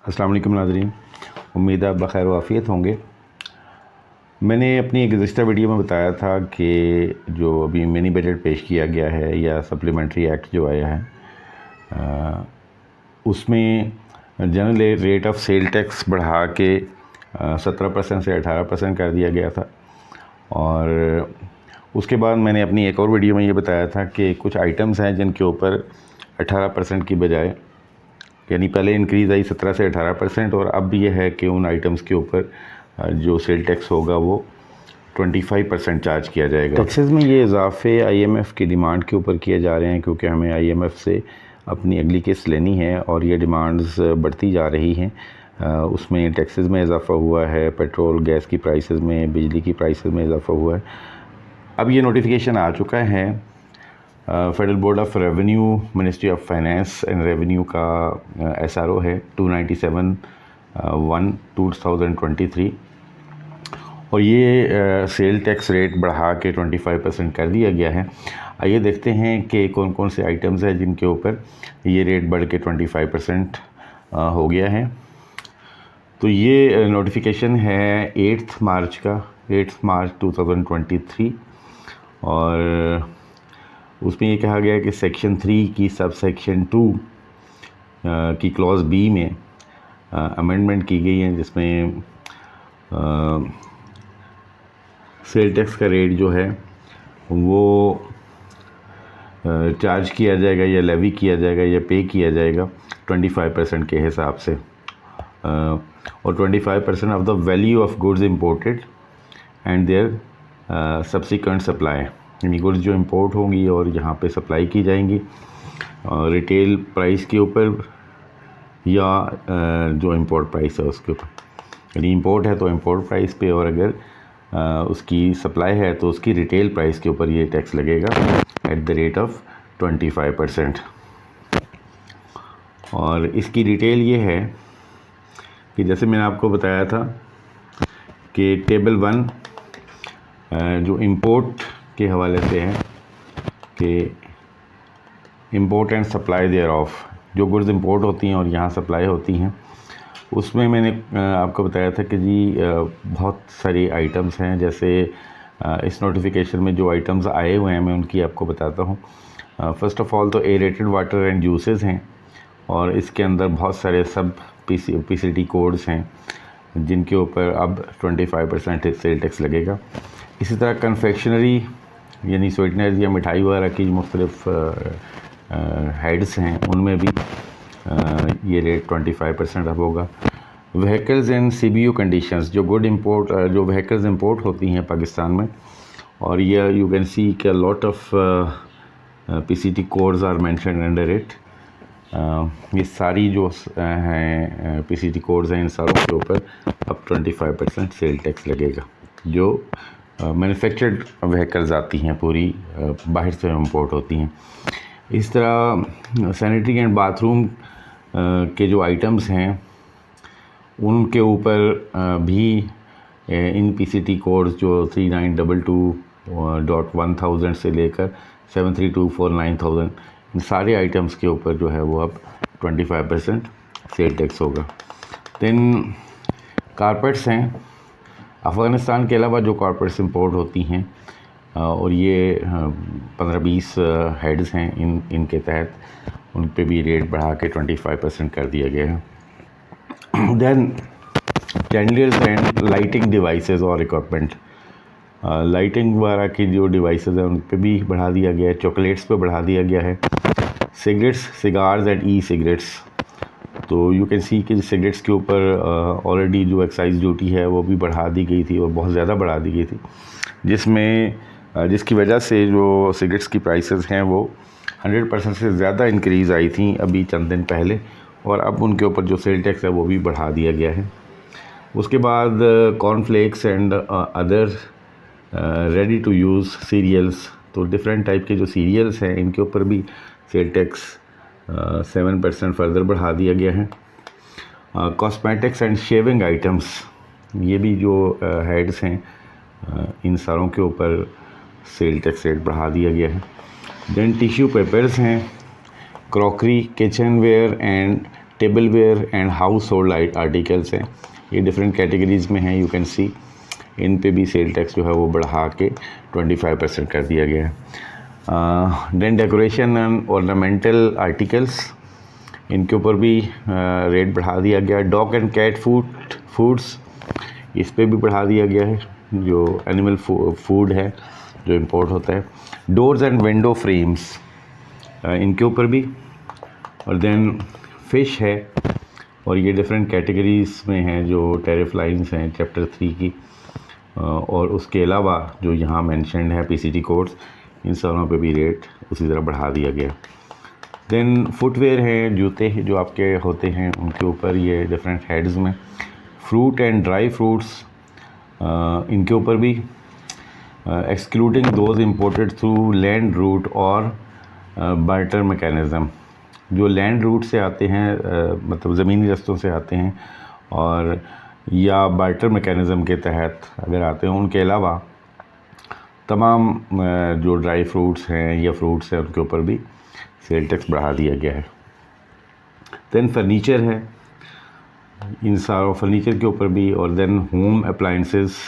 अस्सलाम वालेकुम नाज़रीन, उम्मीद है आप बख़ैर वाफ़ियत होंगे। मैंने अपनी एक गुज़िश्ता वीडियो में बताया था कि जो अभी मिनी बजट पेश किया गया है या सप्लीमेंट्री एक्ट जो आया है उसमें general rate of cell tax बढ़ा के 17% से 18% कर दिया गया था। और उसके बाद मैंने अपनी एक और वीडियो में ये बताया था कि कुछ आइटम्स हैं जिनके ऊपर 18% की बजाय, यानी पहले इंक्रीज़ आई 17 से 18% और अब ये है कि उन आइटम्स के ऊपर जो सेल टैक्स होगा वो 25% चार्ज किया जाएगा। टैक्सेस में ये इजाफे IMF की डिमांड के ऊपर किए जा रहे हैं, क्योंकि हमें IMF से अपनी अगली किस्त लेनी है और ये डिमांड्स बढ़ती जा रही हैं। उसमें टैक्सेस में इजाफा हुआ है, पेट्रोल गैस की प्राइसेस में, बिजली की प्राइसेस में इजाफा हुआ है। अब ये नोटिफिकेशन आ चुका है federal board of revenue, ministry of finance and revenue का SRO है 297/1/2023 और ये सेल टैक्स रेट बढ़ा के 25% कर दिया गया है। आइए देखते हैं कि कौन कौन से आइटम्स हैं जिनके ऊपर ये रेट बढ़ के 25% हो गया है। तो ये नोटिफिकेशन है 8 मार्च का, 8 मार्च 2023 और उसमें ये कहा गया है कि सेक्शन 3 की सब सेक्शन 2 की क्लॉज B में अमेंडमेंट की गई है, जिसमें सेल टैक्स का रेट जो है वो चार्ज किया जाएगा या लेवी किया जाएगा या पे किया जाएगा 25% के हिसाब से, और 25% of the value of goods imported and their subsequent supply, यानी गुड्स जो इंपोर्ट होंगी और यहाँ पे सप्लाई की जाएंगी रिटेल प्राइस के ऊपर या जो इंपोर्ट प्राइस है उसके ऊपर। यानी इंपोर्ट है तो इंपोर्ट प्राइस पे, और अगर उसकी सप्लाई है तो उसकी रिटेल प्राइस के ऊपर ये टैक्स लगेगा एट द रेट ऑफ 25%। और इसकी डिटेल ये है कि जैसे मैंने आपको बताया था कि टेबल 1 जो इंपोर्ट के हवाले से है कि import and supply thereof, जो गुड्स इंपोर्ट होती हैं और यहाँ सप्लाई होती हैं, उसमें मैंने आपको बताया था कि जी बहुत सारी आइटम्स हैं। जैसे इस नोटिफिकेशन में जो आइटम्स आए हुए हैं मैं उनकी आपको बताता हूँ। फ़र्स्ट ऑफ़ ऑल तो एरेटेड वाटर एंड जूसेस हैं और इसके अंदर बहुत सारे सब PCT कोड्स हैं जिनके ऊपर अब 25% सेल टैक्स लगेगा। इसी तरह कन्फेक्शनरी यानी स्वीटनर्स या मिठाई वगैरह की मुख्तलिफ हेड्स हैं, उनमें भी ये रेट 25% अब होगा। व्हीकल्स इन CBU कंडीशंस, जो जो व्हीकल्स इंपोर्ट होती हैं पाकिस्तान में, और ये यू कैन सी कि lot of PCT codes are mentioned under it. ये सारी जो हैं PCT कोड्स हैं, इन सारों के ऊपर अब 25% सेल टैक्स लगेगा जो मैन्युफैक्चर्ड व्हीकल्स आती हैं, पूरी बाहर से इंपोर्ट होती हैं। इस तरह सैनिटरी एंड बाथरूम के जो आइटम्स हैं उनके ऊपर भी इन PCT कोड्स जो 3922.1000 से लेकर 73249,000, इन सारे आइटम्स के ऊपर जो है वो अब 25% सेल टैक्स होगा। देन कारपेट्स हैं, अफ़गानिस्तान के अलावा जो कारपेट्स इंपोर्ट होती हैं और ये 15-20 हेड्स हैं इनके तहत, उन पे भी रेट बढ़ा के 25% कर दिया गया है। Then candles and lighting devices और इक्विपमेंट, लाइटिंग वगैरह की जो डिवाइसेस हैं उन पे भी बढ़ा दिया गया है। चॉकलेट्स पे बढ़ा दिया गया है। सिगरेट्स, सिगार्स एंड E-सिगरेट्स, तो यू कैन सी कि सिगरेट्स के ऊपर ऑलरेडी जो एक्साइज ड्यूटी है वो भी बढ़ा दी गई थी और बहुत ज़्यादा बढ़ा दी गई थी, जिसकी वजह से जो सिगरेट्स की प्राइसेस हैं वो 100% से ज़्यादा इंक्रीज़ आई थी अभी चंद दिन पहले, और अब उनके ऊपर जो सेल टैक्स है वो भी बढ़ा दिया गया है। उसके बाद cornflakes and other ready to use cereals, तो डिफरेंट टाइप के जो सीरियल्स हैं इनके ऊपर भी सेल टैक्स 7% फर्दर बढ़ा दिया गया है। कॉस्मेटिक्स एंड शेविंग आइटम्स, ये भी जो हेड्स हैं इन सारों के ऊपर सेल टैक्स रेट बढ़ा दिया गया है। देन टिश्यू पेपर्स हैं, crockery, kitchenware and tableware and household articles हैं, ये डिफरेंट कैटेगरीज़ में हैं। यू कैन सी इन पे भी सेल टैक्स जो है वो बढ़ा के 25% कर दिया गया है। Then decoration and ornamental articles, इनके ऊपर भी रेट बढ़ा दिया गया है। डॉग एंड कैट फूड्स, इस पे भी बढ़ा दिया गया है, जो एनिमल फूड है जो इंपोर्ट होता है। डोर्स एंड विंडो फ्रेम्स, इनके ऊपर भी। और देन फ़िश है, और ये डिफरेंट कैटेगरीज़ में हैं जो टैरिफ लाइंस हैं चैप्टर 3 की। और उसके अलावा जो यहाँ मेंशन्ड है पीसीटी कोड्स, इन सारों पे भी रेट उसी तरह बढ़ा दिया गया। देन फुटवेयर हैं, जूते जो आपके होते हैं उनके ऊपर ये डिफरेंट हेड्स में। फ्रूट एंड ड्राई फ्रूट्स, इनके ऊपर भी excluding those imported through land route और बार्टर मैकेनिज़्म, जो लैंड रूट से आते हैं, मतलब ज़मीनी रास्तों से आते हैं और या बार्टर मैकेनिज़्म के तहत अगर आते हैं, उनके अलावा तमाम जो ड्राई फ्रूट्स हैं या फ्रूट्स हैं उनके ऊपर भी सेल टैक्स बढ़ा दिया गया है। देन फर्नीचर है, इन सारों फर्नीचर के ऊपर भी। और then home appliances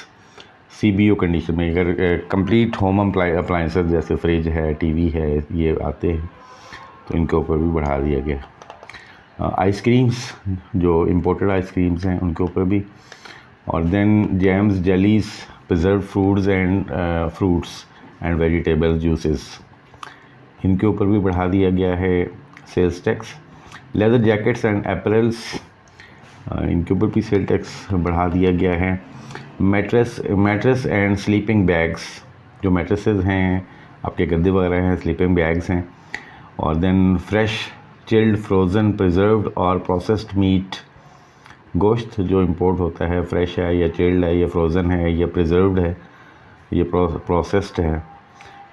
CBO condition में, अगर कंप्लीट होम अप्लाइंसेस जैसे फ्रिज है, टीवी है, ये आते हैं तो इनके ऊपर भी बढ़ा दिया गया। आइसक्रीम्स, जो इम्पोर्टेड आइसक्रीम्स हैं उनके ऊपर भी। और then jams, jellies, preserve fruits and vegetable juices, इनके ऊपर भी बढ़ा दिया गया है sales tax. Leather jackets and apparels, इनके ऊपर भी सेल टैक्स बढ़ा दिया गया है। मैट्रेस एंड स्लीपिंग बैग्स, जो मैट्रेसेस हैं आपके गद्दे वगैरह हैं, स्लीपिंग बैग्स हैं। और then fresh, chilled, frozen, preserved और प्रोसेस्ड मीट, गोश्त जो इंपोर्ट होता है फ्रेश है या चिल्ड है या फ्रोज़न है या प्रिजर्व्ड है या प्रोसेस्ड है।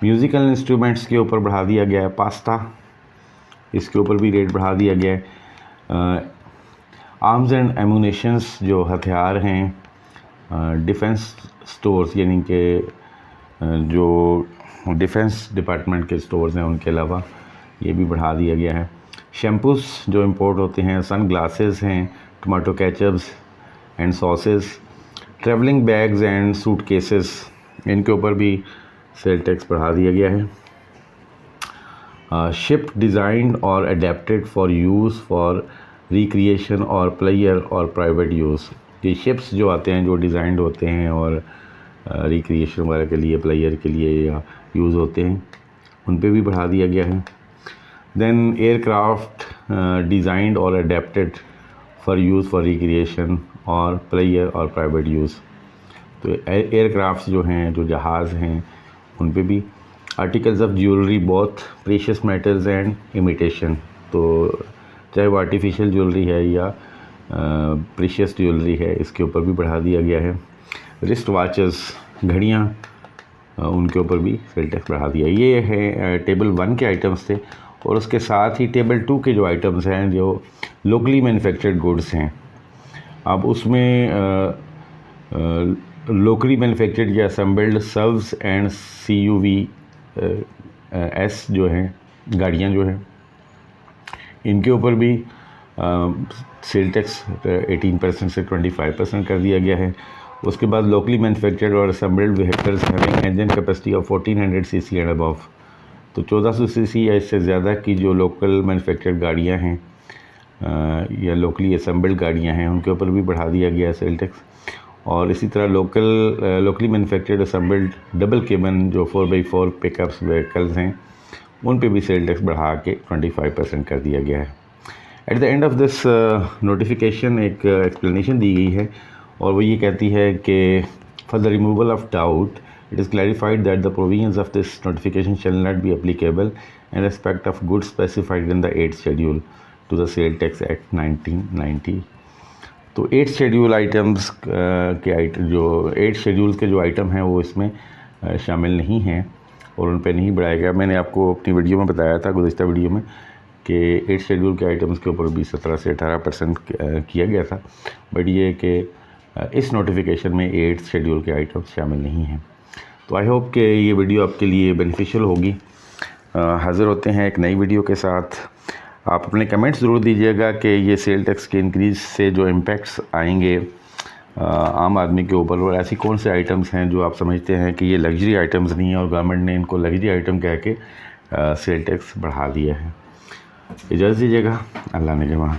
म्यूज़िकल इंस्ट्रूमेंट्स के ऊपर बढ़ा दिया गया है। पास्ता, इसके ऊपर भी रेट बढ़ा दिया गया है। आर्म्स एंड एमुनेशंस, जो हथियार हैं, डिफेंस स्टोर्स यानी कि जो डिफेंस डिपार्टमेंट के स्टोर्स हैं उनके अलावा ये भी बढ़ा दिया गया है। शैम्पूस जो इंपोर्ट होते हैं, सन ग्लासेस हैं, tomato ketchups and sauces, travelling bags and suit cases, इनके ऊपर भी सेल टैक्स बढ़ा दिया गया है। शिप डिज़ाइंड और adapted for use for recreation और प्लेयर और प्राइवेट यूज़, ये शिप्स जो आते हैं जो डिज़ाइंड होते हैं और रिक्रिएशन वगैरह के लिए, प्लेयर के लिए या यूज़ होते हैं, उन पे भी बढ़ा दिया गया है। देन एयरक्राफ्ट डिज़ाइंड और adapted for use for recreation और प्लेयर और प्राइवेट यूज़, तो एयरक्राफ्ट्स जो हैं, जो जहाज़ हैं, उन पे भी। Articles of jewellery both precious metals and imitation, तो चाहे वो आर्टिफिशियल ज्वेलरी है या प्रीशियस ज्वेलरी है, इसके ऊपर भी बढ़ा दिया गया है। रिस्ट वॉचेस, घड़ियाँ, उनके ऊपर भी सेल टैक्स बढ़ा दिया। ये है टेबल 1 के आइटम्स थे। और उसके साथ ही टेबल 2 के जो आइटम्स हैं, जो लोकली मैन्युफैक्चर्ड गुड्स हैं, अब उसमें लोकली मैन्युफैक्चर्ड या असेंबल्ड सर्व्स एंड CUVs जो हैं, गाड़ियाँ जो हैं, इनके ऊपर भी सेल टैक्स 18% से 25% कर दिया गया है। उसके बाद लोकली मैन्युफैक्चर्ड और assembled vehicles having engine capacity of 1400 cc and above, तो 1400 cc या इससे ज़्यादा की जो लोकल मैन्युफैक्चर्ड गाड़ियाँ हैं या लोकली असेंबल्ड गाड़ियाँ हैं, उनके ऊपर भी बढ़ा दिया गया है सेल टैक्स। और इसी तरह लोकली मैन्युफैक्चर्ड असेंबल्ड डबल केबन जो 4x4 पिकअप्स व्हीकल्स हैं, उन पे भी सेल टैक्स बढ़ा के 25% कर दिया गया है। At the end of this notification एक एक्सप्लेनेशन दी गई है, और वो ये कहती है कि for the removal of doubt it is clarified that the provisions of this notification shall not be applicable in respect of goods specified in the 8th schedule to the sale tax act 1990। तो 8 schedule items के जो 8 schedule के जो item हैं वो इसमें शामिल नहीं हैं और उन पे नहीं बढ़ाया गया। मैंने आपको अपनी वीडियो में बताया था, गुज़िश्ता वीडियो में, कि 8 शेड्यूल के आइटम्स के ऊपर भी 17 से 18% किया गया था, बट ये कि इस नोटिफिकेशन में 8 शेड्यूल के आइटम्स शामिल नहीं हैं। तो आई होप कि ये वीडियो आपके लिए बेनिफिशियल होगी। हाज़िर होते हैं एक नई वीडियो के साथ। आप अपने कमेंट्स ज़रूर दीजिएगा कि ये सेल टैक्स के इंक्रीज़ से जो इम्पैक्ट्स आएंगे आम आदमी के ऊपर, और ऐसी कौन से आइटम्स हैं जो आप समझते हैं कि ये लग्जरी आइटम्स नहीं है और गवर्नमेंट ने इनको लग्जरी आइटम कह के सेल टैक्स बढ़ा दिया है। इजाज़त दीजिएगा। अल्लाह ने जवान।